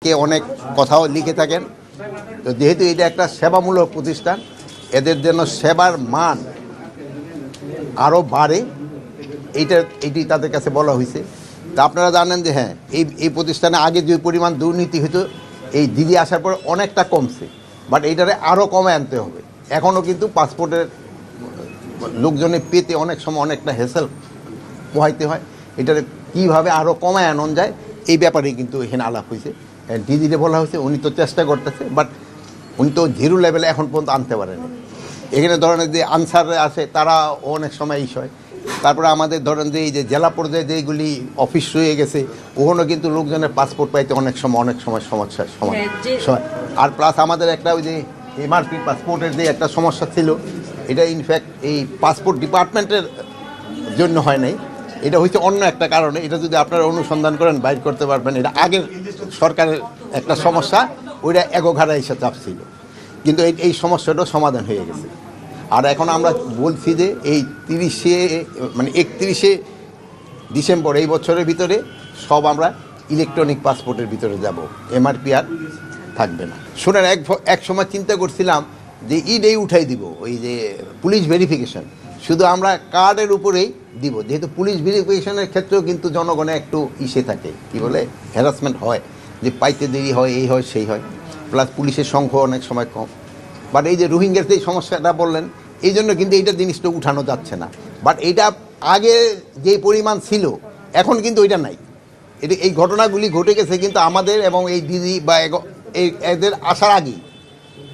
কে অনেক কথাও লিখে থাকেন। তো যেহেতু এটা একটা সেবামূলক প্রতিষ্ঠান, এদের জন্য সেবার মান আরও বাড়ে, এটি তাদের কাছে বলা হয়েছে। তা আপনারা জানেন যে হ্যাঁ, এই প্রতিষ্ঠানে আগে যে পরিমাণ দুর্নীতি হতো এই দিদি আসার পর অনেকটা কমছে, বাট এইটারে আরও কমায় আনতে হবে। এখনও কিন্তু পাসপোর্টের লোকজনে পেতে অনেক সময় অনেকটা হেসেল পোহাইতে হয়। এটারে কীভাবে আরও কমায় আনন যায় এই ব্যাপারেই কিন্তু এখানে আলাপ হয়েছে। দিদিরে বলা হয়েছে, উনি তো চেষ্টা করতেছে, বাট উনি তো জিরো লেভেলে এখন পর্যন্ত আনতে পারেনি। এখানে ধরেন যে আনসার আছে তারা অনেক সময় ইস হয়। তারপরে আমাদের ধরেন যে এই যে জেলা পর্যায়ে যেগুলি অফিস রয়ে গেছে ওখানে কিন্তু লোকজনের পাসপোর্ট পাইতে অনেক সময় সমস্যার সমাধান। আর প্লাস আমাদের একটা ওই যে এমআরপি পাসপোর্টের যে একটা সমস্যা ছিল, এটা ইনফ্যাক্ট এই পাসপোর্ট ডিপার্টমেন্টের জন্য হয় নাই, এটা হচ্ছে অন্য একটা কারণে। এটা যদি আপনারা অনুসন্ধান করেন বাইর করতে পারবেন। এটা আগের সরকারের একটা সমস্যা, ওইটা এগোঘাড়া এসে চাপ ছিল, কিন্তু এই সমস্যাটাও সমাধান হয়ে গেছে। আর এখন আমরা বলছি যে এই 31শে ডিসেম্বর এই বছরের ভিতরে সব আমরা ইলেকট্রনিক পাসপোর্টের ভিতরে যাব, এমআরপি আর থাকবে না। শোনেন, এক সময় চিন্তা করছিলাম যে ইডেই উঠাই দিব, ওই যে পুলিশ ভেরিফিকেশন, শুধু আমরা কার্ডের উপরেই দিব, যেহেতু পুলিশ ভেরিফিকেশনের ক্ষেত্রেও কিন্তু জনগণে একটু ইসে থাকে, কি বলে, হ্যারাসমেন্ট হয়, যে পাইতে দেরি হয়, এই হয় সেই হয়, প্লাস পুলিশের সংখ্যা অনেক সময় কম। বাট এই যে রোহিঙ্গার যে সমস্যাটা বললেন, এই জন্য কিন্তু এইটা জিনিসটা উঠানো যাচ্ছে না। বাট এইটা আগে যে পরিমাণ ছিল এখন কিন্তু ওইটা নাই। এই ঘটনাগুলি ঘটে গেছে কিন্তু আমাদের এবং এই দিদি বা এদের আসার আগেই।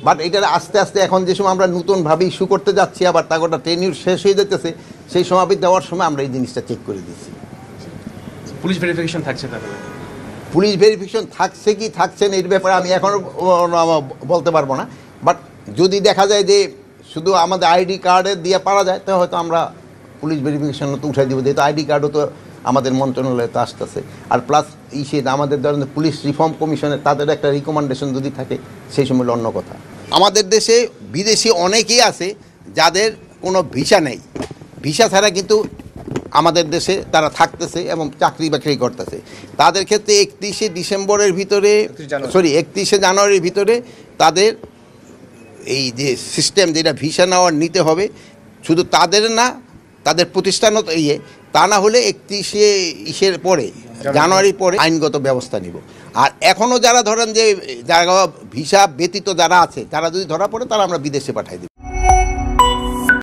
বাট এটার আস্তে আস্তে এখন যে সময় আমরা নতুনভাবে ইস্যু করতে যাচ্ছি, আবার তা গোটা টেনিউর শেষ হয়ে যেতেছে, সেই সমাবেশ দেওয়ার সময় আমরা এই জিনিসটা চেক করে দিচ্ছি। পুলিশ ভেরিফিকেশন থাকছে, তাহলে পুলিশ ভেরিফিকেশন থাকছে কি থাকছে না এর ব্যাপারে আমি এখনও বলতে পারবো না। বাট যদি দেখা যায় যে শুধু আমাদের আইডি কার্ডে দিয়ে পারা যায়, তাহলে হয়তো আমরা পুলিশ ভেরিফিকেশন তো উঠাই দিব, যেহেতু আইডি কার্ডও তো আমাদের মন্ত্রণালয়ে তো আসতেছে। আর প্লাস আমাদের ধরেন পুলিশ রিফর্ম কমিশনের তাদের একটা রিকমেন্ডেশন যদি থাকে, সেই সময় অন্য কথা। আমাদের দেশে বিদেশি অনেকেই আছে যাদের কোনো ভিসা নেই, ভিসা ছাড়া কিন্তু আমাদের দেশে তারা থাকতেছে এবং চাকরি বাকরি করতেছে। তাদের ক্ষেত্রে 31শে ডিসেম্বরের ভিতরে 31শে জানুয়ারির ভিতরে তাদের এই যে সিস্টেম যেটা ভিসা নেওয়ার নিতে হবে, শুধু তাদের না, তাদের প্রতিষ্ঠানও তো তা না হলে 31শে পরে জানুয়ারির পরে আইনগত ব্যবস্থা নিব। আর এখনও যারা ধরেন যে যারা ভিসা ব্যতীত যারা আছে, তারা যদি ধরা পড়ে তারা আমরা বিদেশে পাঠাই দিব।